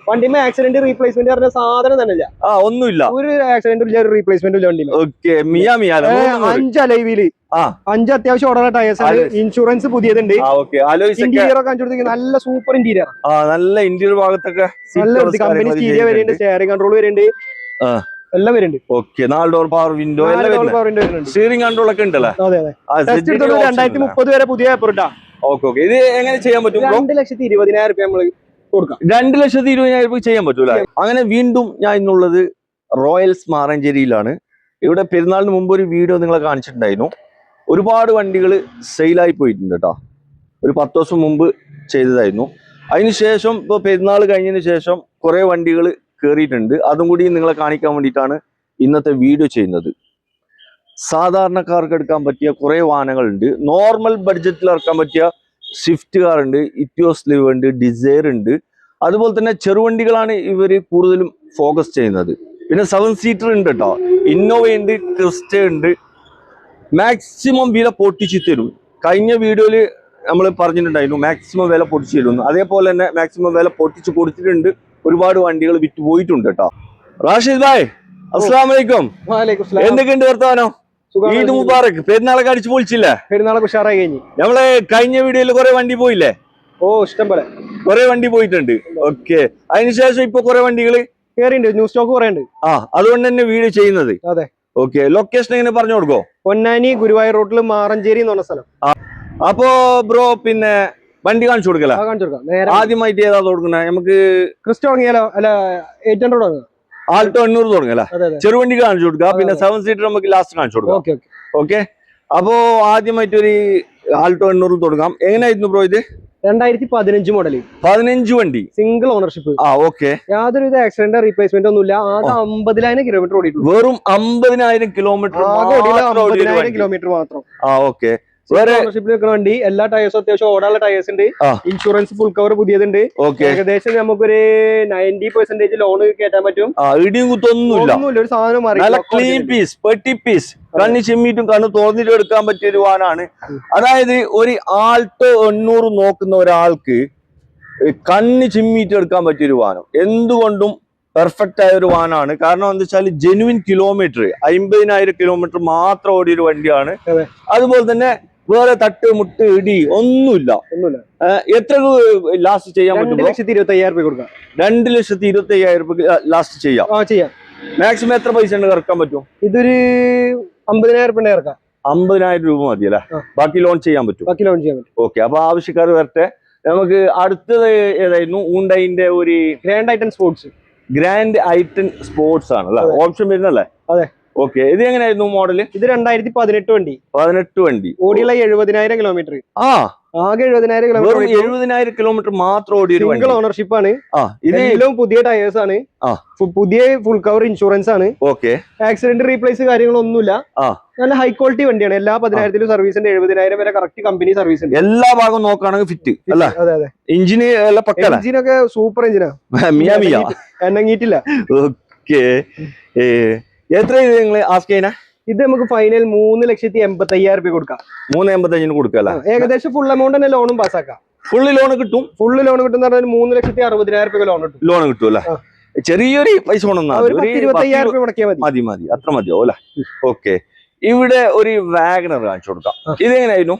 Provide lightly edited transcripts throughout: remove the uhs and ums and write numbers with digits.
വണ്ടിമേ accident replacement പറഞ്ഞ സാധനം തന്നെ ഇല്ല. ഒന്നുമില്ല, ഒരു ആക്സിഡന്റ് ഇല്ല, ഒരു റീപ്ലേസ്മെന്റ് ഇല്ല വണ്ടി. ഓക്കെ, മിയാ 5 അലൈവില് 5 അത്യാവശ്യം ഓടുന്ന ടയേഴ്സ്, ഇൻഷുറൻസ് പുതിയതുണ്ട്, ഇന്റീരിയർ ഒക്കെ കാണിച്ചു, നല്ല സൂപ്പർ ഇന്റീരിയർ, നല്ല ഇന്റീരിയർ ഭാഗത്തൊക്കെ നല്ല കമ്പനി സ്റ്റീരിയോ വരുന്നുണ്ട്, സ്റ്റെയറിംഗ് കൺട്രോൾ വരുന്നുണ്ട്, എല്ലാം വരുന്നുണ്ട്. Okay, 4 door power window, steering control ഒക്കെ ഉണ്ടല്ലോ. 2030 വരെ പുതിയ പേപ്പർ. ഓക്കെ, ഇത് എങ്ങനെ ചെയ്യാൻ പറ്റും? 2,20,000 രൂപ നമ്മള് കൊടുക്കാം. 2,20,000 രൂപ ചെയ്യാൻ പറ്റൂല. അങ്ങനെ വീണ്ടും ഞാൻ ഇന്നുള്ളത് റോയൽസ് മാറഞ്ചേരിയിലാണ്. ഇവിടെ പെരുന്നാളിന് മുമ്പ് ഒരു വീഡിയോ നിങ്ങളെ കാണിച്ചിട്ടുണ്ടായിരുന്നു. ഒരുപാട് വണ്ടികൾ സെയിലായി പോയിട്ടുണ്ട് കേട്ടോ. ഒരു 10 ദിവസം മുമ്പ് ചെയ്തതായിരുന്നു. അതിനുശേഷം ഇപ്പോൾ പെരുന്നാൾ കഴിഞ്ഞതിന് ശേഷം കുറേ വണ്ടികൾ കയറിയിട്ടുണ്ട്. അതും കൂടി നിങ്ങളെ കാണിക്കാൻ വേണ്ടിയിട്ടാണ് ഇന്നത്തെ വീഡിയോ ചെയ്യുന്നത്. സാധാരണക്കാർക്ക് എടുക്കാൻ പറ്റിയ കുറേ വാഹനങ്ങളുണ്ട്. നോർമൽ ബഡ്ജറ്റിൽ ഇറക്കാൻ പറ്റിയ സ്വിഫ്റ്റ് കാർ ഉണ്ട്, ഇറ്റിയോസ് ലിവ് ഉണ്ട്, ഡിസയർ ഉണ്ട്. അതുപോലെ തന്നെ ചെറുവണ്ടികളാണ് ഇവർ കൂടുതലും ഫോക്കസ് ചെയ്യുന്നത്. പിന്നെ 7 സീറ്റർ ഉണ്ട് കേട്ടോ, ഇന്നോവ ഉണ്ട്, ക്രിസ്റ്റ ഉണ്ട്. മാക്സിമം വില പൊട്ടിച്ചു തരും. കഴിഞ്ഞ വീഡിയോയിൽ നമ്മൾ പറഞ്ഞിട്ടുണ്ടായിരുന്നു മാക്സിമം വില പൊട്ടിച്ചു തരുന്നു. അതേപോലെ തന്നെ മാക്സിമം വില പൊട്ടിച്ചു കൊടുത്തിട്ടുണ്ട്. ഒരുപാട് വണ്ടികൾ വിറ്റ് പോയിട്ടുണ്ട് കേട്ടോ. റാഷിദ് ഭായ്, അസ്സലാമു അലൈക്കും. എന്തൊക്കെയുണ്ട് വർത്തമാനം? ഈദ് മുബാറക്. പെരുന്നാളൊക്കെ അടിച്ചു പൊളിച്ചില്ലേ? പെരുന്നാളൊക്കെ ഉഷാറായി കഴിഞ്ഞു. നമ്മള് കഴിഞ്ഞ വീഡിയോയിൽ കുറെ വണ്ടി പോയില്ലേ? ഇഷ്ടം പോലെ കുറെ വണ്ടി പോയിട്ടുണ്ട്. ഓക്കെ, അതിനുശേഷം ഇപ്പൊ കുറെ വണ്ടികൾ കേറിയിട്ടുണ്ട്, ന്യൂ സ്റ്റോക്ക് കുറെ ഉണ്ട്. അതുകൊണ്ട് തന്നെ വീഡിയോ ചെയ്യുന്നത്. അതെ, ഓക്കെ. ലൊക്കേഷൻ എങ്ങനെ പറഞ്ഞു കൊടുക്കോ? പൊന്നാനി ഗുരുവായൂർ റോഡിൽ മാറഞ്ചേരി എന്ന് പറഞ്ഞ സ്ഥലം. അപ്പോ ബ്രോ, പിന്നെ വണ്ടി കാണിച്ചു കൊടുക്കല. ആദ്യമായിട്ട് ഏതാ കൊടുക്കുന്നത്? നമുക്ക് ക്രിസ്റ്റ തുടങ്ങിയാലോ? അല്ല, 800 തുടങ്ങുക. ആൾട്ടോ 800 തുടങ്ങല. ചെറുവണ്ടി കാണിച്ചു കൊടുക്കുക. പിന്നെ 7 സീറ്റർ നമുക്ക് ലാസ്റ്റ് കാണിച്ചു കൊടുക്കാം. ഓക്കെ, അപ്പോ ആദ്യമായിട്ട് ഒരു ആൾട്ടോ 800 തുടങ്ങാം. എങ്ങനെയായിരുന്നു ബ്രോ ഇത്? 2015 മോഡൽ, 15 വണ്ടി, സിംഗിൾ ഓണർഷിപ്പ്. ഓക്കെ. യാതൊരു ആക്സിഡന്റ് റീപ്ലേസ്മെന്റ് ഒന്നുമില്ല. ആകെ 50,000 കിലോമീറ്റർ ഓടിയിട്ടുള്ളൂ. വെറും 50,000 കിലോമീറ്റർ മാത്രം. ഓക്കെ. ഓണർഷിപ്പിൽ നിൽക്കുന്ന വണ്ടി. എല്ലാ ടയേഴ്സും അത്യാവശ്യം ഓടാനുള്ള ടയേഴ്സ് ഉണ്ട്. ഇൻഷുറൻസ് ഫുൾ കവർ പുതിയതുണ്ട്. ഏകദേശം നമുക്കൊരു 90% ലോൺ കയറ്റാൻ പറ്റും. ഇടിയും കുത്തൊന്നുമില്ല, ഒരു സാധനം കണ്ണി ചിമ്മിയിട്ടും കണ്ണ് തോന്നിട്ട് എടുക്കാൻ പറ്റിയ ഒരു വാനാണ്. അതായത് ഒരു ആൾട്ടോ 800 നോക്കുന്ന ഒരാൾക്ക് കണ്ണ് ചിമ്മിയിട്ട് എടുക്കാൻ പറ്റിയൊരു വാനം. എന്തുകൊണ്ടും പെർഫെക്റ്റ് ആയ ഒരു വാനാണ്. കാരണം എന്താ വെച്ചാൽ ജെനുവിൻ കിലോമീറ്റർ, 50,000 കിലോമീറ്റർ മാത്രം ഓടിയൊരു വണ്ടിയാണ്. അതുപോലെ തന്നെ വേറെ തട്ട് മുട്ട് ഇടി ഒന്നുമില്ല. എത്ര ലാസ്റ്റ് ചെയ്യാൻ പറ്റും? 2,25,000 രൂപ കൊടുക്കാം. 2,25,000 രൂപ ലാസ്റ്റ് ചെയ്യാം. മാക്സിമം എത്ര പൈസ ഇറക്കാൻ പറ്റും? ഇതൊരു 50,000 രൂപ ഇറക്കാം. 50,000 രൂപ മതി അല്ലെ? ബാക്കി ലോൺ ചെയ്യാൻ പറ്റും. ഓക്കെ, അപ്പൊ ആവശ്യക്കാർ വരട്ടെ. നമുക്ക് അടുത്തത് ഏതായിരുന്നു? ഹ്യുണ്ടായിന്റെ ഒരു ഗ്രാൻഡ് ഐറ്റൻ സ്പോർട്സ് ആണ് അല്ലെ ഓപ്ഷൻ വരുന്നല്ലേ? അതെ. ഓക്കെ, ഇത് എങ്ങനെയായിരുന്നു മോഡല്? ഇത് 2018 വണ്ടി. 18 വണ്ടി, ഓടിയുള്ള 70,000 കിലോമീറ്റർ. ആകെ 70,000 കിലോമീറ്റർ. 70,000 കിലോമീറ്റർ മാത്രം ഓടിയ സിംഗിൾ ഓണർഷിപ്പ് ആണ്. ഇതെല്ലാം പുതിയ ടയേഴ്സ് ആണ്, പുതിയ ഫുൾ കവർ ഇൻഷുറൻസ് ആണ്. ഓക്കെ, ആക്സിഡന്റ് റീപ്ലേസ് കാര്യങ്ങളൊന്നും. നല്ല ഹൈ ക്വാളിറ്റി വണ്ടിയാണ്. എല്ലാ 10,000 സർവീസ് ഉണ്ട്. 70,000 വരെ കറക്റ്റ് കമ്പനി സർവീസ് ഉണ്ട്. എല്ലാ ഭാഗവും നോക്കുകയാണെങ്കിൽ ഫിറ്റ് അല്ല? അതെ. എഞ്ചിന് എഞ്ചിനൊക്കെ സൂപ്പർ എഞ്ചിനാ, എണ്ണങ്ങിയിട്ടില്ല. ഓക്കെ, എത്ര ഇത് നിങ്ങൾ ആസ്ക് ചെയ്യുന്ന? ഇത് നമുക്ക് ഫൈനൽ 3,85,000 രൂപ കൊടുക്കാം. 3,85,000 കൊടുക്കല്ല? ഏകദേശം ഫുൾ എമൗണ്ട് തന്നെ ലോണും പാസ്സാക്കാം. ഫുള്ള് ലോൺ കിട്ടും. 3,60,000 രൂപ ലോൺ കിട്ടും. ലോൺ കിട്ടും അല്ലെ? ചെറിയൊരു പൈസ കൊണ്ടൊന്നും 20,000 രൂപ മുടക്കിയാൽ മതി. അത്ര മതിയോ അല്ലെ? ഓക്കെ, ഇവിടെ ഒരു വാഗണർ കാണിച്ചു കൊടുക്കാം. ഇതെങ്ങനെയായിരുന്നു?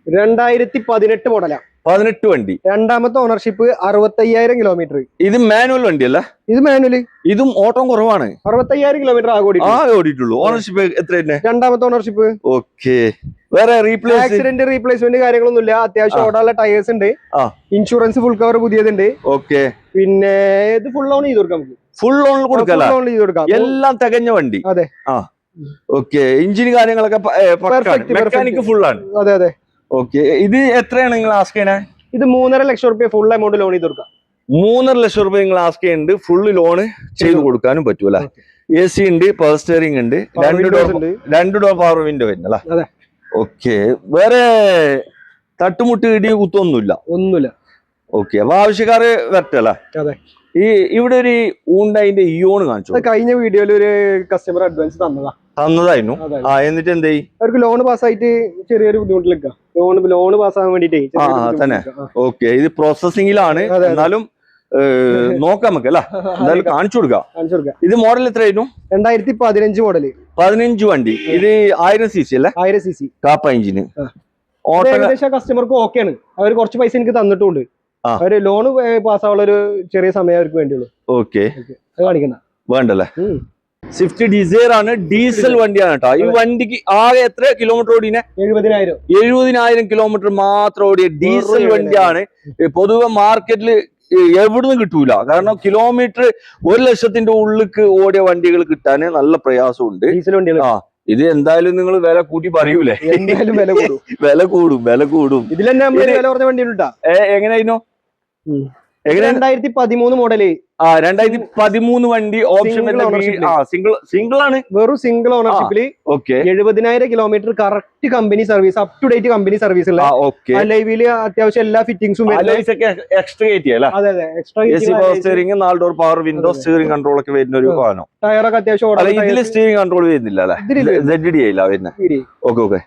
2018 മോഡലാ. 18 വണ്ടി, രണ്ടാമത്തെ ഓണർഷിപ്പ്, 65,000 കിലോമീറ്റർ. ഇത് മാനുവൽ വണ്ടി അല്ല? ഇത് മാനുവൽ. ഇതും ഓട്ടം കുറവാണ്. 65,000 കിലോമീറ്റർ ഓടിയിട്ടുള്ളൂ. ഓണർഷിപ്പ് എത്ര? രണ്ടാമത്തെ ഓണർഷിപ്പ്. ഓക്കെ, വേറെ ആക്സിഡന്റ് റീപ്ലേസ്മെന്റ് കാര്യങ്ങളൊന്നും ഇല്ല. അത്യാവശ്യം ഓടാനുള്ള ടയേഴ്സ് ഉണ്ട്. ഇൻഷുറൻസ് ഫുൾ കവർ പുതിയതുണ്ട്. ഓക്കെ, പിന്നെ ഇത് ഫുൾ ലോൺ ചെയ്ത് കൊടുക്കാം. ഫുൾ ലോൺ കൊടുക്കാം. എല്ലാം തികഞ്ഞ വണ്ടി. അതെ. ഓക്കെ, എഞ്ചിന് കാര്യങ്ങളൊക്കെ മെക്കാനിക്ക് ഫുൾ ആണ്. അതെ. ഓക്കെ, ഇത് എത്രയാണ് നിങ്ങൾ ആസ്ക് ചെയ്യണേ? ഇത് 3.5 ലക്ഷം രൂപ ഫുൾ എമൗണ്ട് ലോൺ ചെയ്ത് കൊടുക്കാം. 3.5 ലക്ഷം രൂപ നിങ്ങൾ ആസ്ക് ചെയ്യുന്നുണ്ട്. ഫുള്ള് ലോണ് ചെയ്ത് കൊടുക്കാനും പറ്റൂല. AC ഉണ്ട്, പവർ സ്റ്റിയറിംഗ് ഉണ്ട്, 2 ഡോർ പവർ വിൻഡോ വരുന്നല്ലേ? ഓക്കെ, വേറെ തട്ടുമുട്ട് ഇടി കുത്തൊന്നുമില്ല. ഓക്കെ, അപ്പൊ ആവശ്യക്കാര് വരട്ടല്ലേ? ഇവിടെ ഒരു ഹ്യുണ്ടായിന്റെ ഇയോൺ കാണിച്ചു. കഴിഞ്ഞ വീഡിയോയിൽ ഒരു കസ്റ്റമർ അഡ്വാൻസ് തന്നതായിരുന്നു. എന്നിട്ട് എന്താ അവർക്ക് ലോൺ പാസ്സായിട്ട് ചെറിയൊരു ബുദ്ധിമുട്ടിലേക്കാ. ലോൺ പാസ്സാകാൻ വേണ്ടിട്ടേ തന്നെ. ഓക്കെ, ഇത് പ്രോസസിംഗിലാണ്. എന്നാലും നോക്കാം നമുക്ക് അല്ല, എന്തായാലും കാണിച്ചു കൊടുക്കാം. ഇത് മോഡൽ എത്രയായിരുന്നു? 2015 മോഡല്, 15 വണ്ടി. ഇത് 1000 cc അല്ലേ? 1000 cc കാപ്പ എഞ്ചിന്. ഏകദേശം കസ്റ്റമർക്ക് ഓക്കെയാണ്. അവർ കുറച്ച് പൈസ എനിക്ക് തന്നിട്ടുണ്ട്. അവര് ലോണ് പാസ്സാവുള്ള ഒരു ചെറിയ സമയം അവർക്ക് വേണ്ടിയുള്ളൂ. ഓക്കെ, കാണിക്കണ്ട വേണ്ടല്ലേ. സ്വിഫ്റ്റ് ഡിസൈർ ആണ്, ഡീസൽ വണ്ടിയാണ് കേട്ടോ. ഈ വണ്ടിക്ക് ആകെ എത്ര കിലോമീറ്റർ ഓടിനെ? 70,000 കിലോമീറ്റർ മാത്രം ഓടിയ ഡീസൽ വണ്ടിയാണ്. പൊതുവെ മാർക്കറ്റിൽ എവിടുന്ന് കിട്ടൂല. കാരണം കിലോമീറ്റർ 1,00,000 ഉള്ളിക്ക് ഓടിയ വണ്ടികൾ കിട്ടാൻ നല്ല പ്രയാസമുണ്ട്. ഡീസൽ വണ്ടികൾ. ഇത് എന്തായാലും നിങ്ങൾ വില കൂട്ടി പറയൂലേ? എന്തായാലും വില കൂടും. ഇതിൽ തന്നെ വില കുറഞ്ഞ വണ്ടി ഉണ്ടാ. എങ്ങനെയായിരുന്നു? 2013 മോഡല്. 2013 വണ്ടി. ഓപ്ഷൻ സിംഗിൾ ആണ്, വെറും സിംഗിൾ ഓണർഷിപ്പില്. 70,000 kilometre correct company service, up to date company service ഉള്ള. ലൈവില് അത്യാവശ്യം എല്ലാ ഫിറ്റിംഗ്സും. Extra extra steering, 4 door power window, steering control ഒക്കെ വരുന്ന ഒരു സാധനം. ടയറൊക്കെ അത്യാവശ്യം. ഇതിൽ സ്റ്റിയറിംഗ് കൺട്രോൾ വരുന്നില്ല അല്ലെ? ZD ആയില്ല വരുന്നത്. ഓക്കെ.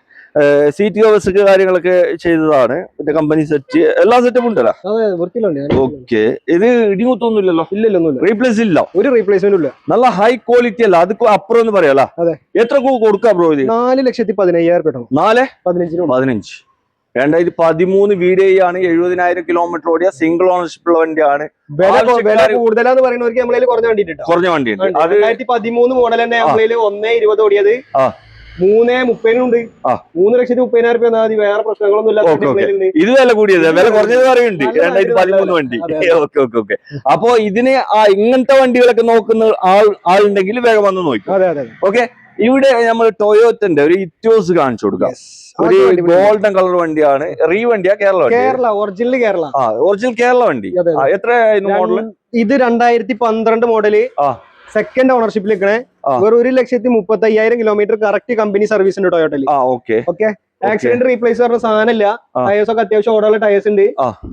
സീറ്റ് കവേഴ്സ് കാര്യങ്ങളൊക്കെ ചെയ്തതാണ്. പിന്നെ കമ്പനി സെറ്റ് എല്ലാ സെറ്റപ്പും ഉണ്ടല്ലോ. ഓക്കെ. ഇത് ഇടിമുത്തൊന്നുമില്ലല്ലോ? ഇല്ലല്ലോ, റീപ്ലേസ് ഇല്ല, ഒരു റീപ്ലേസ്മെന്റ് ഇല്ല. നല്ല ഹൈ ക്വാളിറ്റി അല്ല, അത് അപ്പുറം എന്ന് പറയാലോ. എത്ര കൊടുക്കാം ബ്രോ ഇത്? 4,15,000. 4,15. 2013 VDI ആണ്, 70,000 കിലോമീറ്റർ ഓടിയ സിംഗിൾ ഓണർഷിപ്പ് ഉള്ള വണ്ടിയാണ്. വില കൂടുതലാന്ന് പറയുന്നവർക്ക് നമ്മളതിൽ കുറഞ്ഞ വണ്ടിയുണ്ട്. അത് 2013 മോഡൽ തന്നെ. നമ്മളതിൽ 1,20 ഓടിയത് 3,30 3,30,000 വേറെ പ്രശ്നങ്ങളൊന്നും ഇല്ല. ഇത് വില കൂടിയത്, വില കുറഞ്ഞത് പറയുന്നുണ്ട്. 2013 വണ്ടി. ഓക്കെ. അപ്പൊ ഇതിന് ഇങ്ങനത്തെ വണ്ടികളൊക്കെ നോക്കുന്ന ആളുണ്ടെങ്കിൽ വേഗം വന്ന് നോക്കി. ഓക്കെ. ഇവിടെ നമ്മൾ ടൊയോറ്റന്റെ ഒരു ഇറ്റിയോസ് കാണിച്ചു കൊടുക്കാം. ഒരു ഗോൾഡൻ കളർ വണ്ടിയാണ്. വണ്ടിയാ? കേരള ഒറിജിനൽ കേരള. ഒറിജിനൽ കേരള വണ്ടി. എത്ര മോഡല്? ഇത് 2012 മോഡല്, സെക്കൻഡ് ഓണർഷിപ്പിൽ നിൽക്കണേ. വെറും 1,35,000 കിലോമീറ്റർ കറക്റ്റ് കമ്പനി സർവീസ് ഉണ്ട് ടൊയോട്ടയിൽ. ഓക്കെ. ആക്സിഡന്റ് റീപ്ലേസ് പറഞ്ഞ സാധനമില്ല. ടയേഴ്സ് ഒക്കെ അത്യാവശ്യം ഓടാനുള്ള ടയേഴ്സ് ഉണ്ട്.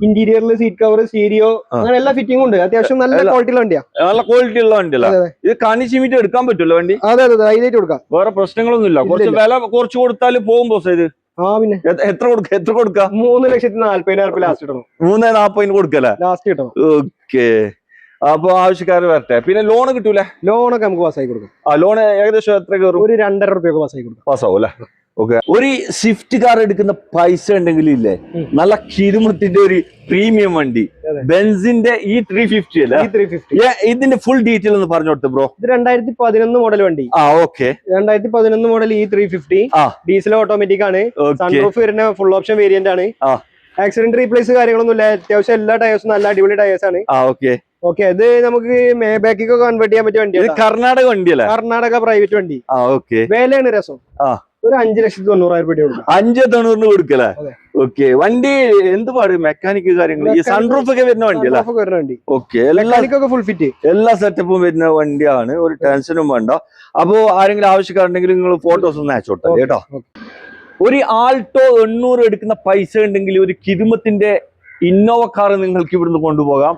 ഇന്റീരിയറിൽ സീറ്റ് കവർ, സ്റ്റീരിയോ, അങ്ങനെ എല്ലാ ഫിറ്റിംഗും ഉണ്ട്. അത്യാവശ്യം നല്ല ക്വാളിറ്റി ഉള്ള വണ്ടിയാ. നല്ല ക്വാളിറ്റി ഉള്ള വണ്ടിയല്ല. ഇത് കാണിച്ചിമിറ്റ് എടുക്കാൻ പറ്റുമല്ലോ വണ്ടി? അതെ, ധൈര്യമായിട്ട് കൊടുക്കാം. വേറെ പ്രശ്നങ്ങളൊന്നും ഇല്ല. കുറച്ച് വില കുറച്ച് കൊടുത്താൽ പോകുമ്പോ ഇത് പിന്നെ എത്ര കൊടുക്കാം? 3,40,000 ലാസ്റ്റ് കിട്ടണം. 3,40 കൊടുക്കല്ലേ? ലാസ്റ്റ് കിട്ടണം. ഓക്കെ. അപ്പൊ ആവശ്യക്കാർ വരട്ടെ. പിന്നെ ലോണ് കിട്ടൂലേ? ലോണൊക്കെ നമുക്ക് പാസ്സായി കൊടുക്കും. ലോണ് ഏകദേശം എത്ര കയറും? ഒരു 2,50,000 രൂപ പാസ്സായി കൊടുക്കും. പാസ്സാവും അല്ലേ? ഓക്കെ. ഒരു സ്വിഫ്റ്റ് കാർ എടുക്കുന്ന പൈസ ഉണ്ടെങ്കിൽ ഇല്ലേ, നല്ല കിരുമത്തിന്റെ ഒരു പ്രീമിയം വണ്ടി, ബെൻസിന്റെ E350 അല്ലേ? ഇതിന്റെ ഫുൾ ഡീറ്റെയിൽ ഒന്ന് പറഞ്ഞു കൊടുത്തു ബ്രോ. ഇത് 2011 മോഡൽ വണ്ടി. Okay. 2011 model E350, diesel automatic ആണ്. സൺറൂഫ് വരുന്ന ഫുൾ ഓപ്ഷൻ വേരിയന്റ് ആണ്. ആക്സിഡന്റ് റീപ്ലേസ് കാര്യങ്ങളൊന്നും ഇല്ല. അത്യാവശ്യം എല്ലാ ടയേഴ്സും നല്ല അടിപൊളി ടയേഴ്സ് ആണ്. ഓക്കെ. അത് നമുക്ക് മേബാക്കിക്ക് കൺവേർട്ട് ചെയ്യാൻ പറ്റിയ വണ്ടിയാണ്. കർണാടക വണ്ടിയല്ലേ? കർണാടക പ്രൈവറ്റ് വണ്ടി. വിലയാണ് രസം. ഒരു 5,90,000 രൂപ. 5,90,000 കൊടുക്കല്ലേ? ഓക്കെ. വണ്ടി എന്ത് പാട് മെക്കാനിക് കാര്യങ്ങൾ, ഈ സൺറൂഫ് ഒക്കെ വരുന്ന വണ്ടിയല്ലേ? ഓക്കെ. ഫുൾ ഫിറ്റ്, എല്ലാ സെറ്റപ്പും വരുന്ന വണ്ടിയാണ്. ഒരു ടെൻഷനും വേണ്ട. അപ്പോ ആരെങ്കിലും ആവശ്യക്കാരുണ്ടെങ്കിൽ നിങ്ങൾ ഫോട്ടോസ് ഒന്ന് അയച്ചു കൊടുത്താൽ കേട്ടോ. ഒരു ആൾട്ടോ 800 എടുക്കുന്ന പൈസ ഉണ്ടെങ്കിൽ ഒരു കിരുമത്തിന്റെ ഇന്നോവ കാർ നിങ്ങൾക്ക് ഇവിടുന്ന് കൊണ്ടുപോകാം.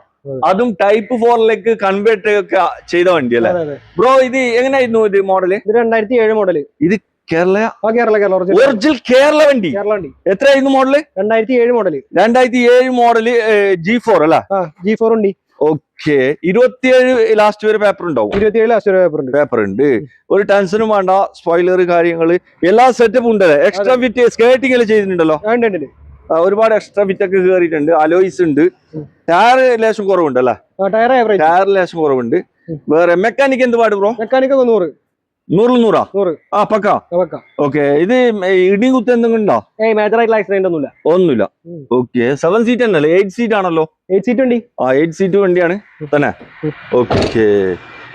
അതും ടൈപ്പ് 4ലേക്ക് കൺവേർട്ട് ഒക്കെ ചെയ്ത വണ്ടിയല്ലേ ബ്രോ? ഇത് എങ്ങനെയായിരുന്നു ഇത് മോഡല്? 2007 മോഡല്. ഇത് കേരള ഒറിജിനൽ കേരള വണ്ടി. എത്രയായിരുന്നു മോഡല്? 2007 മോഡല്. 2007 മോഡല് G4 അല്ല? G4 ഉണ്ട്. ഓക്കെ. 27 ലാസ്റ്റ് വരെ പേപ്പർ ഉണ്ടാവും. 27 ലാസ്റ്റ് വരെ പേപ്പർ ഉണ്ട്. ഒരു ടെൻഷനും വേണ്ട. സ്പോയിലർ കാര്യങ്ങള് എല്ലാ സെറ്റപ്പും ഉണ്ടല്ലേ? എക്സ്ട്രാ ഫിറ്റ് സ്കേർട്ടിംഗ് എല്ലാം ചെയ്തിട്ടുണ്ടല്ലോ? ഒരുപാട് എക്സ്ട്രാ ഫിറ്റ് ഒക്കെ കയറിയിട്ടുണ്ട്. അലോയ്സ് ഉണ്ട്. ടയർ ലേശം കുറവുണ്ട് അല്ലേ? ടയർ ലേശം കുറവുണ്ട്. വേറെ മെക്കാനിക് എന്ത് പാട് ബ്രോ? മെക്കാനിക് 100 പക്കാ. ഓക്കെ. ഇത് ഇടിയും കുത്ത് എന്തെങ്കിലും ഉണ്ടോ? മേജർ ആയിട്ടുള്ള ആക്സിഡന്റ് ഒന്നുമില്ല. ഓക്കെ. 7 സീറ്റ് തന്നെയല്ലേ? 8 സീറ്റ് ആണല്ലോ? 8 സീറ്റ് വണ്ടി. 8 സീറ്റ് വണ്ടിയാണ് തന്നെ. ഓക്കെ.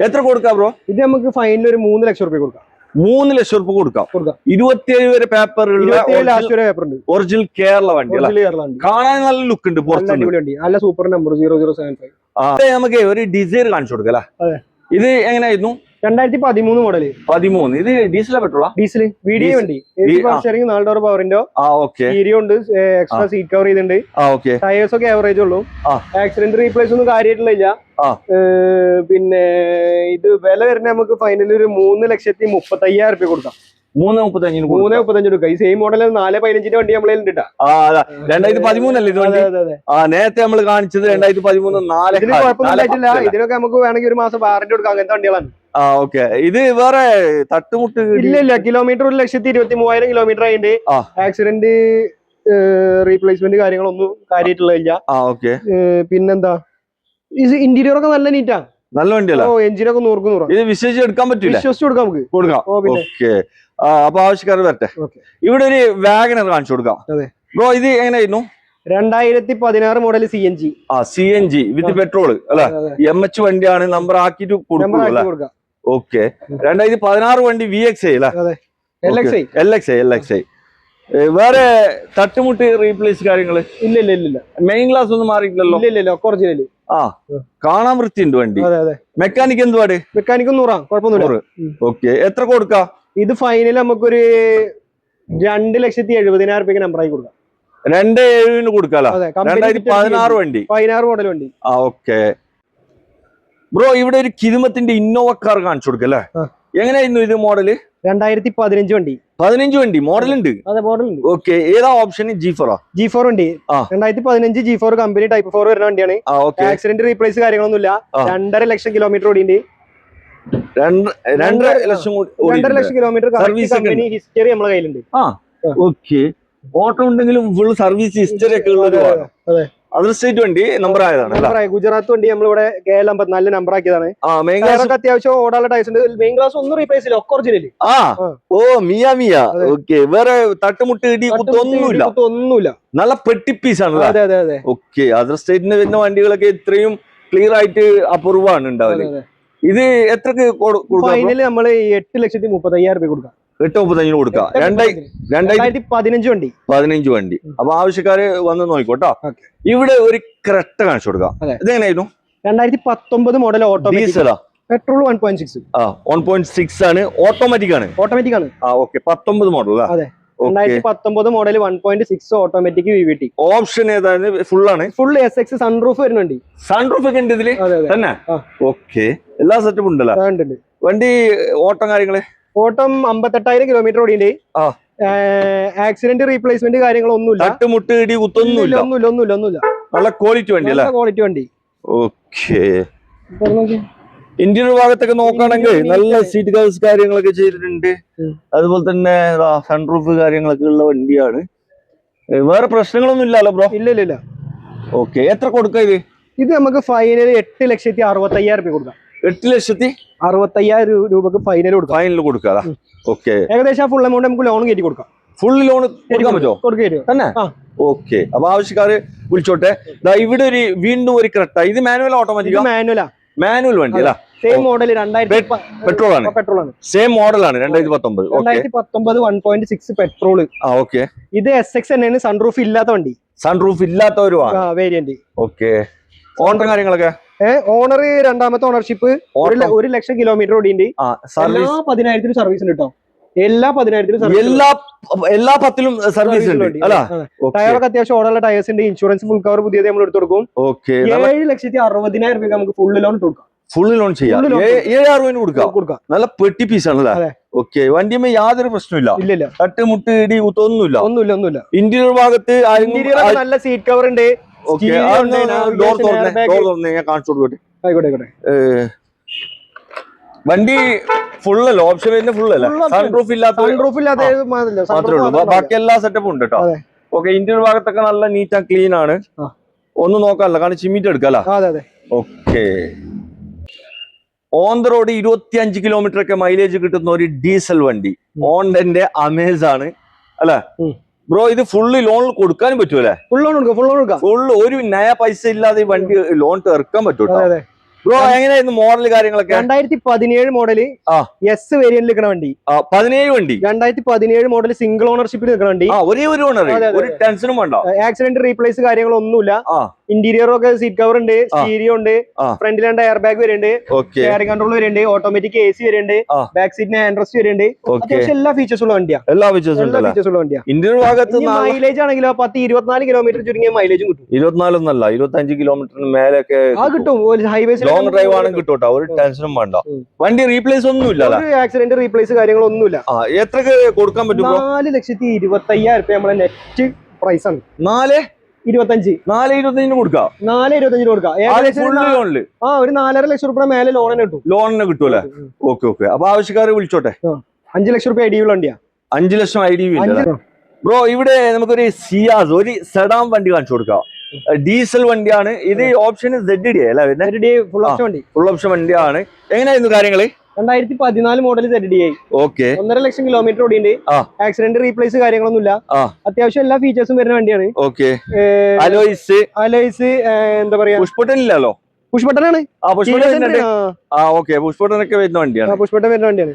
എത്ര കൊടുക്കാം ബ്രോ? ഇത് നമുക്ക് ഫൈനൽ ഒരു 3,00,000 രൂപ കൊടുക്കാം. 3,00,000 രൂപ കൊടുക്കാം. 27 വരെ പേപ്പർ ഒറിജിനൽ കേരള വണ്ടി. കാണാൻ നല്ല ലുക്ക് ഉണ്ട്. നല്ല സൂപ്പർ നമ്പർ 0075. നമുക്ക് ഒരു ഡിസൈർ കാണിച്ചു കൊടുക്കല്ലേ? ഇത് എങ്ങനെയായിരുന്നു? 2013 മോഡല്. 13. ഇത് ഡീസൽ പെട്രോളാ? ഡീസൽ. VDI വണ്ടി. 4 ഡോർ പവർ വിൻഡോ. സ്റ്റീരിയോ ഉണ്ട്. എക്സ്ട്രാ സീറ്റ് കവർ ചെയ്തിട്ടുണ്ട്. ടയേഴ്സ് ഒക്കെ ആവറേജ് ഉള്ളൂ. ആക്സിഡന്റ് റീപ്ലേസ് ഒന്നും കാര്യമായിട്ടില്ല. പിന്നെ ഇത് വില വരുന്ന നമുക്ക് ഫൈനൽ ഒരു 3,35,000 രൂപ കൊടുക്കാം. 335 335 കൊടുക്കുക. ഈ സെയിം മോഡൽ 415 വണ്ടി നമ്മളെ ഉണ്ട്. 2013 അല്ലേ ഇത് വണ്ടി? നേരത്തെ നമ്മൾ കാണിച്ചത് 2013 ഇതിന് കുഴപ്പമൊന്നുമില്ല. ഇതിനൊക്കെ നമുക്ക് വേണമെങ്കിൽ ഒരു മാസം വാറന്റി കൊടുക്കാം. അങ്ങനത്തെ വണ്ടികളാണ്. ഓക്കെ. ഇത് വേറെ തട്ടുമുട്ട് ഇല്ല. കിലോമീറ്റർ 1,23,000 കിലോമീറ്റർ ആയിട്ട് ആക്സിഡന്റ് റീപ്ലേസ്മെന്റ് കാര്യങ്ങളൊന്നും കാര്യമായിട്ടുള്ളതില്ല. ഓക്കെ. പിന്നെന്താ, ഇന്റീരിയർ ഒക്കെ നല്ല നീറ്റാ, നല്ല വണ്ടിയല്ല. എഞ്ചിനൊക്കെ 100 ഇത് വിശ്വസിച്ച് എടുക്കാൻ പറ്റില്ല. വിശ്വസിച്ച് കൊടുക്കാം നമുക്ക്. കൊടുക്കാം. ഓക്കെ. അപ്പൊ ആവശ്യക്കാർ വരട്ടെ. ഇവിടെ ഒരു വാഗണർ കാണിച്ചു കൊടുക്കാം. ബ്രോ ഇത് എങ്ങനെയായിരുന്നു? 2016 മോഡൽ CNG. CNG വിത്ത് പെട്രോൾ അല്ലെ? MH വണ്ടിയാണ്. നമ്പർ ആക്കിട്ട് കൊടുക്കാം. ഓക്കെ. 2016 വണ്ടി VXI അല്ലെ? LXI. വേറെ തട്ടുമുട്ട് റീപ്ലേസ് കാര്യങ്ങള് ഇല്ല. മെയിൻ ക്ലാസ് ഒന്നും മാറിയിട്ടില്ലല്ലോ? ഇല്ല. ഒറിജിനൽ. കാണാൻ വൃത്തിയുണ്ട് വണ്ടി. മെക്കാനിക് എന്തുവാട്? മെക്കാനിക് 100. കുഴപ്പമൊന്നുമില്ല. ഓക്കെ. എത്ര കൊടുക്കാം? ഇത് ഫൈനൽ നമുക്കൊരു 2,70,000 രൂപയ്ക്ക് നമ്പറായി കൊടുക്കാം. 2,700 കൊടുക്കാലോ? 2016 വണ്ടി. 16 മോഡൽ വണ്ടി. ഓക്കെ. ബ്രോ ഇവിടെ ഒരു കിരുമത്തിന്റെ ഇന്നോവ കാർ കാണിച്ചു കൊടുക്കല്ലേ? എങ്ങനെയായിരുന്നു ഇത് മോഡല്? 2015 വണ്ടി. 15 വണ്ടി മോഡൽ ഉണ്ട്. ഓക്കെ. ഏതാ ഓപ്ഷൻ? G4 വണ്ടി. 2015 G4 കമ്പനി ടൈപ്പ് 4 വരുന്ന വണ്ടിയാണ്. ആക്സിഡന്റ് റീപ്ലേസ് കാര്യങ്ങളൊന്നുമില്ല. 2.5 ലക്ഷം കിലോമീറ്റർ ഓടിയുണ്ട്. 2.5 ലക്ഷം കിലോമീറ്റർ കമ്പനി ഹിസ്റ്ററി നമ്മളെ കയ്യിലുണ്ട്. ഓക്കെ. ഓട്ടോ ഉണ്ടെങ്കിലും ഫുൾ സർവീസ് ഹിസ്റ്ററി ഒക്കെ ഉള്ളത്. അതർ സ്റ്റേറ്റ് വണ്ടി നമ്പർ ആയതാണ്. ഗുജറാത്ത് വണ്ടി നമ്മളിവിടെ KL 54 നമ്പർ ആക്കിയതാണ്. അത്യാവശ്യം ഓടാനുള്ള ടൈസ് ഉണ്ട്. മെയിൻ ക്ലാസ് ഒന്നും റീപ്ലേസ് ഇല്ല. ഒക്കെ ഒറിജിനൽ. മിയ. ഓക്കെ. വേറെ തട്ടുമുട്ട് ഇടി ഒന്നുമില്ല. നല്ല പെട്ടി പീസ് ആണല്ലോ. ഓക്കെ. അതർ സ്റ്റേറ്റിന് വരുന്ന വണ്ടികളൊക്കെ ഇത്രയും ക്ലിയർ ആയിട്ട് അപൂർവമാണ് ഉണ്ടാവില്ല. ഇത് എത്രക്ക് ഫൈനൽ നമ്മള് 8,35,000 രൂപ കൊടുക്കാം. 8,35 കൊടുക്കാം. 2015 വണ്ടി. 15 വണ്ടി. അപ്പൊ ആവശ്യക്കാര് വന്ന് നോക്കിക്കോട്ടോ. ഇവിടെ ഒരു ക്രെട്ട കാണിച്ചു കൊടുക്കാം. ഇതെങ്ങനെയായിരുന്നു? 2019 മോഡൽ ഡീസലാ? പെട്രോൾ 1.6. 1.6 ആണ്. ഓട്ടോമാറ്റിക് ആണ്. Okay. 19 model. 2019 model 1.6 automatic VVT. Option ഏതാണ്? ഫുൾ ആണ്. ഫുൾ SX സൺറൂഫ് വരുന്നുണ്ട്. സൺറൂഫ് ഒക്കെ ഉണ്ട് ഇതില് തന്നെ? ഓക്കെ. എല്ലാ സെറ്റപ്പും ഉണ്ടല്ലോ വണ്ടി. ഓട്ടം കാര്യങ്ങള്? ഓട്ടം 58,000 കിലോമീറ്റർ ഓടിയുണ്ട്. ആക്സിഡന്റ് റീപ്ലേസ്മെന്റ് കാര്യങ്ങളൊന്നുമില്ല. തട്ടുമുട്ട് ഇടി ഒന്നുമില്ല. നല്ല ക്വാളിറ്റി വണ്ടി അല്ലേ? ക്വാളിറ്റി വണ്ടി. ഓക്കെ. ഇന്റീരിയർ ഭാഗത്തൊക്കെ നോക്കുകയാണെങ്കിൽ നല്ല സീറ്റ് കവേഴ്സ് കാര്യങ്ങളൊക്കെ ചെയ്തിട്ടുണ്ട്. അതുപോലെ തന്നെ സൺറൂഫ് കാര്യങ്ങളൊക്കെ ഉള്ള വണ്ടിയാണ്. വേറെ പ്രശ്നങ്ങളൊന്നും ഇല്ലല്ലോ ബ്രോ? ഇല്ല. ഓക്കെ. എത്ര കൊടുക്കാം ഇത് നമുക്ക് ഫൈനൽ 8,65,000 രൂപ കൊടുക്കാം. 8,65,000 രൂപക്ക് ഫൈനൽ കൊടുക്കാം. ഓക്കെ. ഏകദേശം ഫുൾ എമൗണ്ട് നമുക്ക് ലോൺ കയറ്റി കൊടുക്കാം. ഫുൾ ലോൺ കൊടുക്കാൻ പറ്റുമോ? തന്നെ? ഓക്കെ. അപ്പൊ ആവശ്യക്കാര് വിളിച്ചോട്ടെ. ഇവിടെ വീണ്ടും ഒരു ക്രെട്ട. ഇത് മാനുവൽ ഓട്ടോമാറ്റിക്? മാനുവൽ വണ്ടി അല്ല? Same model. പെട്രോൾ ആണ്. സെയിം മോഡലാണ്. 2019 1.6 പെട്രോൾ. ഓക്കെ. ഇത് SX തന്നെയാണ്. സൺറൂഫ് ഇല്ലാത്ത വണ്ടി. സൺറൂഫ് ഇല്ലാത്ത ഒരു വേരിയന്റ്. ഓക്കെ. ഓണർ കാര്യങ്ങളൊക്കെ? ഓണർ രണ്ടാമത്തെ ഓണർഷിപ്പ്. 1 ലക്ഷം കിലോമീറ്റർ ഓടിയുണ്ട്. 10,000 സർവീസ് ഉണ്ട് കേട്ടോ. എല്ലാ 10ലും സർവീസ് ഉണ്ട്. ടയറൊക്കെ അത്യാവശ്യം ഓടാനുള്ള ടയേഴ്സ് ഉണ്ട്. ഇൻഷുറൻസ് ഫുൾ കവർ പുതിയത് നമ്മൾ എടുത്തു കൊടുക്കും. 7,60,000 രൂപ നമുക്ക് ഫുൾ ലോൺ കൊടുക്കാം. ഫുൾ ലോൺ ചെയ്യാം. 7,60,000 കൊടുക്കാം. നല്ല പെട്ടി പീസ് ആണല്ലേ? ഓക്കെ. വണ്ടിയുമ്പോ യാതൊരു പ്രശ്നമില്ല. തട്ടുമുട്ട് ഇടി ഒന്നുമില്ല. ഇന്റീരിയർ ഭാഗത്ത് നല്ല സീറ്റ് കവർ ഉണ്ട്. ഞാൻ കാണിച്ചു കൊടുക്കട്ടെ. വണ്ടി ഫുള്ളല്ല. ഓപ്ഷൻ വരുന്ന ഫുള്ളല്ല. സൺറൂഫ് ഇല്ലാത്ത ബാക്കി എല്ലാ സെറ്റപ്പും ഉണ്ട് കേട്ടോ. ഓക്കെ. ഇന്റീരിയർ ഭാഗത്തൊക്കെ നല്ല നീറ്റ് ആൻഡ് ക്ലീൻ ആണ്. ഒന്നും നോക്കാനല്ല. കാരണം ചിമ്മിറ്റ് എടുക്കാലോ? Okay. On the road 25 kilometre ഒക്കെ മൈലേജ് കിട്ടുന്ന ഒരു ഡീസൽ വണ്ടി. ഹോണ്ടന്റെ അമേസ് ആണ് അല്ലെ ബ്രോ? ഇത് ഫുള്ള് ലോൺ കൊടുക്കാനും പറ്റൂല്ലേ? ഫുൾ ഒരു നയ പൈസ ഇല്ലാതെ ഈ വണ്ടി ലോൺ ഇറക്കാൻ പറ്റൂട്ടോ ബ്രോ? എങ്ങനെയായിരുന്നു മോഡൽ കാര്യങ്ങളൊക്കെ? 2017 മോഡല് S വേരിയന്റിൽ നിൽക്കുന്ന വണ്ടി. 17 വണ്ടി. 2017 മോഡൽ സിംഗിൾ ഓണർഷിപ്പിൽ നിൽക്കുന്ന വണ്ടി. ഒരേ ഒരു ഓണർ. ഒരു ടെൻഷനും വേണ്ട. ആക്സിഡന്റ് റീപ്ലേസ് കാര്യങ്ങളൊന്നുമില്ല. ഇന്റീരിയർ ഒക്കെ സീറ്റ് കവർ ഉണ്ട്, സ്റ്റീരിയോ ഉണ്ട്, ഫ്രണ്ടിൽ 2 എയർ ബാഗ് വരുന്നുണ്ട്, സ്റ്റെയറിംഗ് കൺട്രോൾ വരുന്നുണ്ട്, ഓട്ടോമാറ്റിക് AC വരുന്നുണ്ട്, ബാക്ക് സീറ്റിന് ഹാൻഡ് റെസ്റ്റ് വരുന്നുണ്ട്. അത്യാവശ്യം എല്ലാ ഫീച്ചേഴ്സ് ഉള്ള വണ്ടിയാണ്. എല്ലാ ഫീച്ചേഴ്സ് ഉള്ള വണ്ടിയാണ്. ഇന്റീരിയർ ഭാഗത്ത് മൈലേജ് ആണെങ്കിലോ 10-24 കിലോമീറ്റർ ചുരുങ്ങിയ മൈലേജും കിട്ടും. 24 ഒന്നല്ല, 25 കിലോമീറ്ററിന് മേലൊക്കെ കിട്ടും. ഹൈവേസ് ലോങ് ഡ്രൈവ് ആണെങ്കിൽ കിട്ടും, ഒരു ടെൻഷനും വേണ്ട. വണ്ടി റീപ്ലേസ് ഒന്നുമില്ല, ആക്സിഡന്റ് റീപ്ലേസ് കാര്യങ്ങളൊന്നുമില്ല. എത്രക്ക് കൊടുക്കാൻ പറ്റും? 4,25,000 നമ്മളെ നെറ്റ് പ്രൈസ് ആണ്. 4,25 കൊടുക്കാം. 4,25 കൊടുക്കാം. ഒരു 4.5 ലക്ഷം രൂപ മേലെ ലോണിന് കിട്ടും. ലോണിന് കിട്ടൂല്ലേ? ഓക്കെ. അപ്പൊ ആവശ്യക്കാരെ വിളിച്ചോട്ടെ. 5 ലക്ഷം രൂപ ഐഡിയ വണ്ടിയാ. 5 ലക്ഷം ഐഡിയ. ബ്രോ, ഇവിടെ നമുക്കൊരു സിയാസ്, ഒരു സെഡാൻ വണ്ടി കാണിച്ചു കൊടുക്കാം. ഡീസൽ വണ്ടിയാണ് ഇത്. ഓപ്ഷൻ ZD അല്ലേ? ഫുൾ ഓപ്ഷൻ വണ്ടിയാണ്. എങ്ങനെയായിരുന്നു കാര്യങ്ങള്? 2014 മോഡൽ ZDI. ഓക്കെ. 1.5 ലക്ഷം കിലോമീറ്റർ ഓടിയുണ്ട്. ആക്സിഡന്റ് റീപ്ലേസ് കാര്യങ്ങളൊന്നുമില്ല. അത്യാവശ്യം എല്ലാ ഫീച്ചേഴ്സും വരുന്ന വണ്ടിയാണ്. ഓക്കെ. അലോയ്സ് എന്താ പറയാ, പുഷ്പട്ടനില്ലല്ലോ? പുഷ്പട്ടനാണ്. പുഷ്പട്ടനൊക്കെ വരുന്ന വണ്ടിയാണ്. പുഷ്പട്ടൻ വരുന്ന വണ്ടിയാണ്.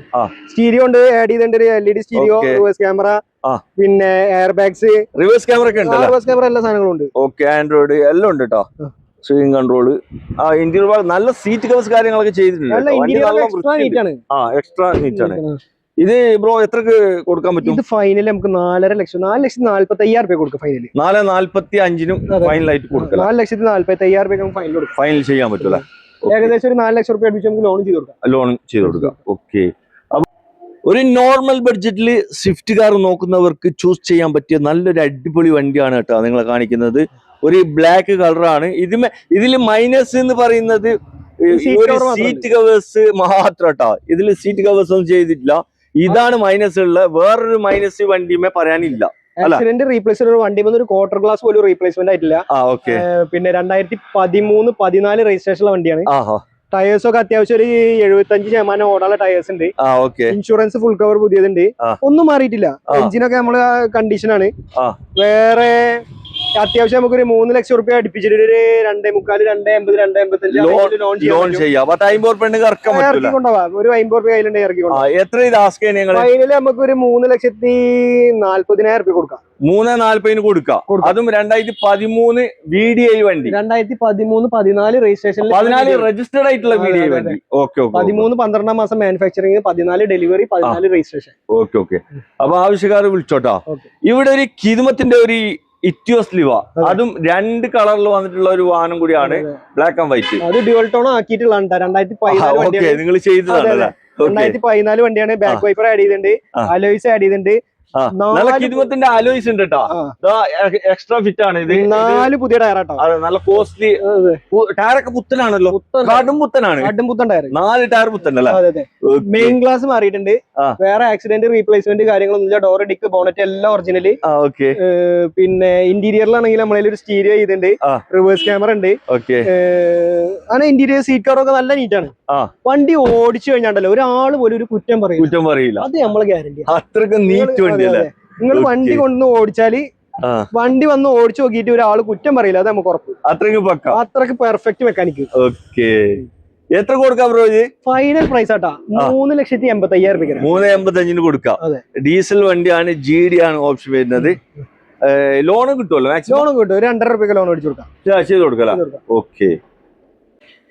സ്റ്റീരിയോ ഉണ്ട്, ആഡ് ചെയ്തിട്ടുണ്ട്. LED സ്റ്റീരിയോ, റിവേഴ്സ് ക്യാമറ, പിന്നെ എയർ ബാഗ്സ്, റിവേഴ്സ് ക്യാമറ ഒക്കെ ഉണ്ട്. റിവേഴ്സ് ക്യാമറ എല്ലാ സാധനങ്ങളും ഉണ്ട്. ഓക്കെ. ആൻഡ്രോയിഡ് എല്ലാം ഉണ്ട് കേട്ടോ. സ്റ്റിയറിംഗ് കൺട്രോള്, ഇന്റീരിയർ നല്ല സീറ്റ് കവേഴ്സ് കാര്യങ്ങളൊക്കെ ചെയ്തിട്ടുണ്ട്. എക്സ്ട്രാ നീറ്റ് ആണ്. ഇത് ബ്രോ എത്രക്ക് കൊടുക്കാൻ പറ്റും? ഇത് ഫൈനൽ നമുക്ക് 4.5 ലക്ഷം, 4,45,000 രൂപ കൊടുക്കും. ഫൈനൽ 4,45 ഫൈനലായിട്ട് കൊടുക്കാം. 4,45,000 രൂപ ഫൈനൽ ചെയ്യാൻ പറ്റൂല. ഏകദേശം ഒരു 4 ലക്ഷം രൂപ അടുപ്പിച്ച് നമുക്ക് ലോൺ ചെയ്ത് കൊടുക്കാം. ഓക്കെ. ഒരു നോർമൽ ബഡ്ജറ്റിൽ സ്വിഫ്റ്റ് കാർ നോക്കുന്നവർക്ക് ചൂസ് ചെയ്യാൻ പറ്റിയ നല്ലൊരു അടിപൊളി വണ്ടിയാണ് കേട്ടോ നിങ്ങളെ കാണിക്കുന്നത്. ഒരു ബ്ലാക്ക് കളറാണ്. ഇതിൽ മൈനസ് എന്ന് പറയുന്നത് സീറ്റ് കവേഴ്സ് മാത്രം കേട്ടോ. ഇതിൽ സീറ്റ് കവേഴ്സ് ഒന്നും ചെയ്തിട്ടില്ല. ഇതാണ് മൈനസ് ഉള്ള. വേറൊരു മൈനസ് വണ്ടിയുമേ പറയാനില്ല. ആക്സിഡന്റ് റീപ്ലേസ്മെന്റ് വണ്ടി ഒരു ക്വാർട്ടർ ഗ്ലാസ് പോലും റീപ്ലേസ്മെന്റ് ആയിട്ടില്ല. പിന്നെ 2013-14 രജിസ്ട്രേഷനുള്ള വണ്ടിയാണ്. ടയേഴ്സ് ഒക്കെ അത്യാവശ്യം ഒരു 75% ഓടാനുള്ള ടയേഴ്സ് ഉണ്ട്. ഇൻഷുറൻസ് ഫുൾ കവർ പുതിയതുണ്ട്. ഒന്നും മാറിയിട്ടില്ല. എഞ്ചിനൊക്കെ നമ്മള് കണ്ടീഷനാണ്. വേറെ അത്യാവശ്യം നമുക്കൊരു 3 ലക്ഷം രൂപ അടുപ്പിച്ചിട്ട് ഒരു 2.45-2.85 ലോൺ ചെയ്യാം. ഒരു 50 രൂപ കയ്യിലുണ്ടെങ്കിൽ ഇറക്കി ഫൈനല് നമുക്ക് ഒരു 3,40,000 രൂപ കൊടുക്കാം. 3,40,000 കൊടുക്കാം. അതും 2013 VDI വണ്ടി. 2013-14 രജിസ്ട്രേഷൻ, 14 രജിസ്റ്റേർഡ് ആയിട്ടുള്ള VDI വണ്ടി. 13 12 മാസം മാനുഫാക്ചറിങ്, 14 ഡെലിവറി, 14 രജിസ്ട്രേഷൻ. ഓക്കെ. അപ്പൊ ആവശ്യക്കാർ വിളിച്ചോട്ടാ. ഇവിടെ ഒരു കിദ്മത്തിന്റെ ഒരു ഇറ്റിയോസ് ലിവ, അതും 2 കളറിൽ വന്നിട്ടുള്ള ഒരു വാഹനം കൂടിയാണ്. Black and white. അത് ഡ്യുവൽ ടോൺ ആക്കിയിട്ടുള്ളതാണ്. 2014 നിങ്ങൾ ചെയ്തതാണ്. 2014 വണ്ടിയാണ്. ബാക്ക് വൈപ്പർ ആഡ് ചെയ്തിട്ടുണ്ട്, അലോയ്സ് ആഡ് ചെയ്തിട്ടുണ്ട്. കിദ്മത്തിന്റെ അലോയ്സ് ഉണ്ട് കേട്ടോ. എക്സ്ട്രാ ഫിറ്റ് ആണ് ഇത്. 4 പുതിയ ടയറാട്ടോ. നല്ല കോസ്റ്റ്ലി ടയറൊക്കെ പുത്തനാണല്ലോ. കടും പുത്തനാണ്. 4 ടയർ പുത്തനല്ലേ? മെയിൻ ഗ്ലാസ് മാറിയിട്ടുണ്ട്. വേറെ ആക്സിഡന്റ് റീപ്ലേസ്മെന്റ് കാര്യങ്ങളൊന്നുമില്ല. ഡോർ, ഡിക്ക്, ബോണറ്റ് എല്ലാം ഒറിജിനല്. പിന്നെ ഇന്റീരിയറിലാണെങ്കിൽ നമ്മളതിൽ ഒരു സ്റ്റീരിയോ ചെയ്തിട്ടുണ്ട്. റിവേഴ്സ് ക്യാമറ ഉണ്ട്. അങ്ങനെ ഇന്റീരിയർ സീറ്റ് കവറൊക്കെ നല്ല നീറ്റാണ്. വണ്ടി ഓടിച്ചു കഴിഞ്ഞാണ്ടല്ലോ ഒരാൾ പോലും ഒരു കുറ്റം പറയില്ല. അത് നമ്മളെ ഗ്യാരണ്ടി. അത്രക്ക് നീറ്റ് വണ്ടി. നിങ്ങൾ വണ്ടി കൊണ്ടു ഓടിച്ചാല്, വണ്ടി വന്ന് ഓടിച്ചു നോക്കിയിട്ട് ഒരാൾ കുറ്റം പറയില്ല. അത് നമുക്ക് ഉറപ്പ്. അത്രക്ക് പെർഫെക്റ്റ് മെക്കാനിക്ക്. എത്ര കൊടുക്കാം ബ്രോ? ഫൈനൽ പ്രൈസ് ആട്ടാ 3,85,000 രൂപ. 3,85 കൊടുക്കാം. ഡീസൽ വണ്ടിയാണ്, GD ആണ് ഓപ്ഷൻ വരുന്നത്. ലോണും കിട്ടുമല്ലോ? ലോണും കിട്ടും. 2.5 രൂപ ലോൺ അടിച്ചു കൊടുക്കാം. ചെയ്ത് കൊടുക്കാം. ഓക്കെ.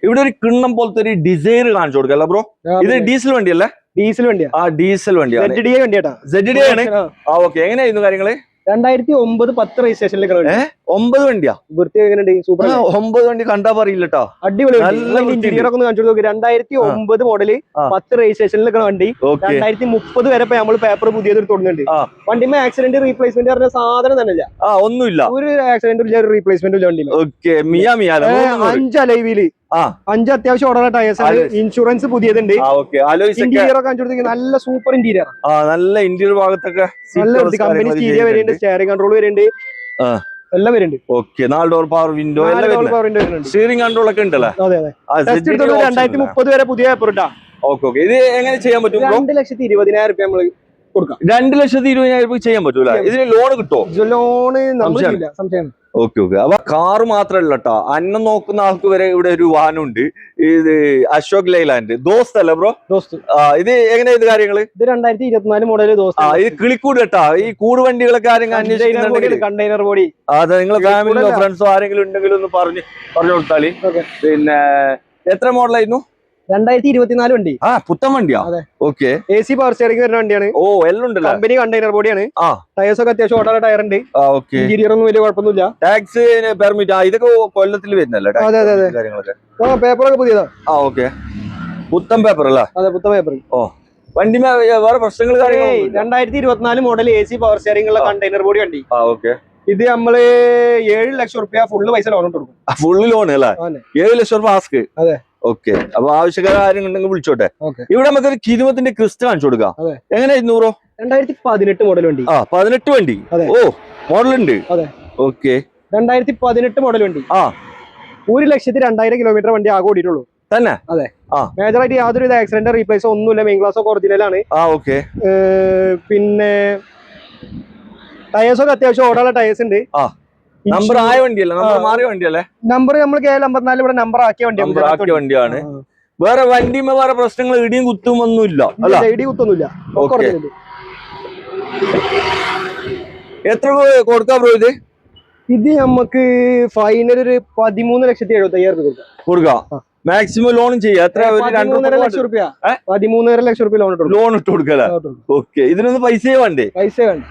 ഇവിടെ ഒരു കിണ്ണം പോലത്തെ ഒരു ഡിസൈർ കാണിച്ചു കൊടുക്കല്ല ബ്രോ? ഇത് ഡീസൽ വണ്ടിയല്ലേ? ഡീസൽ വണ്ടിയാ. ഡീസൽ വണ്ടിയാണ്. ZDI വണ്ടിയാട്ടാ. ZDI ആണ്. ഓക്കെ. എങ്ങനെയായിരുന്നു കാര്യങ്ങള്? 2009-10 രജിസ്ട്രേഷനിലേക്ക് 9 വണ്ടിയാ. വൃത്തി എങ്ങനെയുണ്ട്? സൂപ്പർ. 9 വണ്ടി കണ്ടാ പറയില്ലട്ടോ. അടിപൊളി. ഇന്റീരിയർ ഒക്കെ ഒന്ന് കാണിച്ചു നോക്കി. 2009 മോഡല് 10 രജിസ്ട്രേഷനിലൊക്കെ വണ്ടി. 2030 വരെ നമ്മൾ പേപ്പർ പുതിയത് തോന്നുന്നുണ്ട്. വണ്ടിമേ ആക്സിഡന്റ് റീപ്ലേസ്മെന്റ് പറഞ്ഞ സാധനം തന്നെ ഇല്ല. ഒന്നുമില്ല. ഒരു ആക്സിഡന്റ് ഇല്ല, റീപ്ലേസ്മെന്റ് ഇല്ല വണ്ടി. 5 അലൈവില് 5 അത്യാവശ്യം ഓടുന്ന ടയേഴ്സ് ആണ്. ഇൻഷുറൻസ് പുതിയതുണ്ട്. ഇന്റീരിയർ ഒക്കെ കാണിച്ചു കൊടുത്തെങ്കിൽ നല്ല സൂപ്പർ ഇന്റീരിയർ. നല്ല ഇന്റീരിയർ ഭാഗത്തൊക്കെ നല്ല കമ്പനി സ്റ്റീരിയോ വരുന്നുണ്ട്, സ്റ്റെയറിംഗ് കൺട്രോൾ വരുന്നുണ്ട്, എല്ലാം വരുന്നുണ്ട്. Okay. 4 door power window, steering control ഒക്കെ ഉണ്ടല്ലേ? 2030 വരെ പുതിയ പേപ്പർ ഇട്ടാ. ഓക്കെ. ഇത് എങ്ങനെ ചെയ്യാൻ പറ്റും? 2,20,000 രൂപ നമ്മള് കൊടുക്കാം. 2,20,000 ചെയ്യാൻ പറ്റൂല. ഇതിന് ലോൺ കിട്ടോ? ലോണ് നമ്മളില്ല, സംശയം. ഓക്കെ. അപ്പൊ കാറ് മാത്രല്ല കേട്ടോ, അന്നം നോക്കുന്ന ആൾക്ക് വരെ ഇവിടെ ഒരു വാഹനമുണ്ട്. ഇത് അശോക് ലൈലാൻഡ് ദോസ്ത് അല്ലേ ബ്രോ? ദോസ്ത്. ഇത് എങ്ങനെയാ ഇത് കാര്യങ്ങള്? ഇത് 2024 മോഡല് ദോസ്ത്. ഇത് കിളിക്കൂട് കേട്ടാ. ഈ കൂട് വണ്ടികളൊക്കെ ആരെങ്കിലും അന്വേഷിക്കുന്നുണ്ടെങ്കിൽ കണ്ടെയ്നർ ബോഡി. അതെ, നിങ്ങളെ ഫാമിലിയോ ഫ്രണ്ട്സോ ആരെങ്കിലും ഉണ്ടെങ്കിലും ഒന്ന് പറഞ്ഞു കൊടുത്താളി. പിന്നെ എത്ര മോഡലായിരുന്നു? 2024 വണ്ടി. പുത്തൻ വണ്ടിയാ? ഓക്കെ. AC പവർ സ്റ്റിയറിംഗ് വരുന്ന വണ്ടിയാണ്. ഓ, എല്ലാം ഉണ്ടല്ലോ. കമ്പനി കണ്ടെയ്നർ ബോഡിയാണ്. ടയേഴ്സ് ഒക്കെ അത്യാവശ്യം ഓടാനുള്ള ടയർ ഉണ്ട്. ഇന്റീരിയർ ഒന്നും വലിയ കുഴപ്പമൊന്നുമില്ല. ടാക്സ് പെർമിറ്റ് ഇതൊക്കെ കൊല്ലത്തിൽ വരുന്നല്ലേ കാര്യങ്ങളൊക്കെ? പേപ്പറൊക്കെ പുതിയതാ. ഓക്കെ. പുത്തൻ പേപ്പർ അല്ല? അതെ, പുത്തൻ പേപ്പർ. ഓ, വണ്ടി വേറെ പ്രശ്നങ്ങൾ കാര്യങ്ങൾ? 2024 മോഡൽ AC പവർ സ്റ്റിയറിംഗ് ഉള്ള കണ്ടെയ്നർ ബോഡി വണ്ടി. ഓക്കെ. ഇത് നമ്മള് 7 ലക്ഷം റുപ്യ ഫുള്ള് പൈസ ലോൺ കൊടുക്കും. ഫുള്ള് ലോൺ അല്ലേ? 7 ലക്ഷം രൂപ ആസ്ക്. അതെ. ഓക്കെ. അപ്പൊ ആവശ്യക്കാർ ആരും ഉണ്ടെങ്കിൽ വിളിച്ചോട്ടെ. ഇവിടെ നമുക്കൊരു കിരുമത്തിന്റെ ക്രിസ്റ്റ കാണിച്ചു കൊടുക്കാം. എങ്ങനെ 200? 2018 മോഡൽ വണ്ടി. 18 വണ്ടി. ഓ, മോഡൽ ഉണ്ട്. അതെ. ഓക്കെ. 2018 മോഡൽ വണ്ടി. 1,02,000 കിലോമീറ്റർ വണ്ടി ആകെ ഓടിയിട്ടുള്ളൂ തന്നെ. അതെ. മേജറായിട്ട് യാതൊരു ആക്സിഡന്റ് റീപ്ലേസ് ഒന്നുമില്ല. മെയിൻ ക്ലാസ് ഒക്കെ ഒറിജിനൽ ആണ്. ഓക്കെ. പിന്നെ ടയേഴ്സ് ഒക്കെ അത്യാവശ്യം ഓടാനുള്ള ടയേഴ്സ് ഉണ്ട്. നമ്പർ ആയ വണ്ടിയല്ലേ? നമ്പർ മാറിയ വണ്ടിയല്ലേ? നമ്പർ നമ്മൾ KL54 ഇവിടെ നമ്പർ ആക്കിയ വണ്ടിയാണ്. വേറെ വണ്ടി വേറെ പ്രശ്നങ്ങൾ ഇടിയും കുത്തും ഒന്നുമില്ല അല്ല? ഇടി കുത്തൊന്നുമില്ല. എത്ര കൊടുക്കാം ബ്രോ ഇത്? ഇത് നമുക്ക് ഫൈനൽ ഒരു 13,75,000 കൊടുക്കാം. മാക്സിമം ലോണും ചെയ്യാം. എത്ര? 13.5 ലക്ഷം റുപ്യ. 13.5 ലക്ഷം റുപ്യ ലോൺ ഇട്ട് കൊടുക്കല. ഓക്കെ. ഇതിനൊന്ന് പൈസ വേണ്ടേ? പൈസ വേണ്ട.